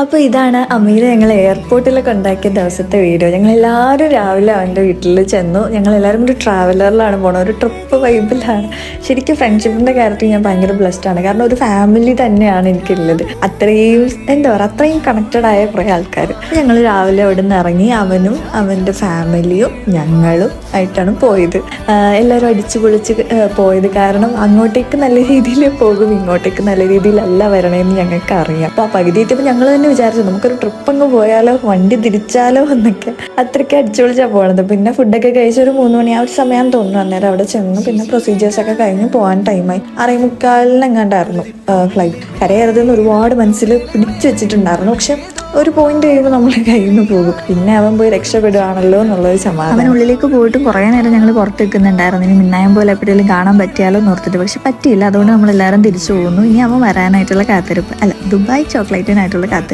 അപ്പോൾ ഇതാണ് അമീർ ഞങ്ങൾ എയർപോർട്ടിലൊക്കെ ഉണ്ടാക്കിയ ദിവസത്തെ വീഡിയോ. ഞങ്ങളെല്ലാവരും രാവിലെ അവൻ്റെ വീട്ടിൽ ചെന്നു. ഞങ്ങളെല്ലാവരും ഒരു ട്രാവലറിലാണ് പോണത്, ഒരു ട്രിപ്പ് വൈബിലാണ്. ശരിക്കും ഫ്രണ്ട്ഷിപ്പിൻ്റെ കാര്യത്തിൽ ഞാൻ ഭയങ്കര ബ്ലെസ്ഡ് ആണ്. കാരണം ഒരു ഫാമിലി തന്നെയാണ് എനിക്കുള്ളത്. അത്രയും എന്താ പറയുക, അത്രയും കണക്റ്റഡ് ആയ കുറേ ആൾക്കാർ. ഞങ്ങൾ രാവിലെ അവിടെ നിന്ന് ഇറങ്ങി. അവനും അവൻ്റെ ഫാമിലിയും ഞങ്ങളും ആയിട്ടാണ് പോയത്. എല്ലാവരും അടിച്ചു പൊളിച്ച് പോയത്. കാരണം അങ്ങോട്ടേക്ക് നല്ല രീതിയിൽ പോകും, ഇങ്ങോട്ടേക്ക് നല്ല രീതിയിലല്ല വരണമെന്ന് ഞങ്ങൾക്ക് അറിയാം. അപ്പോൾ ആ പകുതി എത്തിയപ്പോൾ ഞങ്ങൾ വിചാരിച്ചു നമുക്കൊരു ട്രിപ്പ് അങ്ങ് പോയാലോ, വണ്ടി തിരിച്ചാലോ എന്നൊക്കെ. അത്രയ്ക്ക് അടിച്ചുപൊളിച്ചാണ് പോണത്. പിന്നെ ഫുഡൊക്കെ കഴിച്ച് ഒരു 3 മണി ആ ഒരു സമയം തോന്നുന്നു. അന്നേരം അവിടെ ചെന്നു. പിന്നെ പ്രൊസീജിയേഴ്സൊക്കെ കഴിഞ്ഞ് പോകാൻ ടൈമായി. 6:45 എങ്ങാണ്ടായിരുന്നു ഫ്ലൈറ്റ്. കരയരുതെന്ന് ഒരുപാട് മനസ്സിൽ പിടിച്ചു വെച്ചിട്ടുണ്ടായിരുന്നു. പക്ഷെ ഒരു പോയിന്റ് കഴിയുമ്പോൾ നമ്മളെ കയ്യിൽ നിന്ന് പോകും. പിന്നെ അവൻ പോയി രക്ഷപ്പെടുകയാണല്ലോ എന്നുള്ളൊരു സമാധാനം. അവനുള്ളിലേക്ക് പോയിട്ട് കുറേ നേരം ഞങ്ങൾ പുറത്ത് നിൽക്കുന്നുണ്ടായിരുന്നു. ഇനി മിന്നായം പോലെ എപ്പോഴെങ്കിലും കാണാൻ പറ്റിയാലോ എന്ന് ഓർത്തിട്ട്. പക്ഷെ പറ്റിയില്ല. അതുകൊണ്ട് നമ്മളെല്ലാവരും തിരിച്ചു പോകുന്നു. ഇനി അവൻ വരാനായിട്ടുള്ള കാത്തിരിപ്പ്, അല്ല ദുബായ് ചോക്ലേറ്റിനായിട്ടുള്ള കാത്തിരിപ്പ്.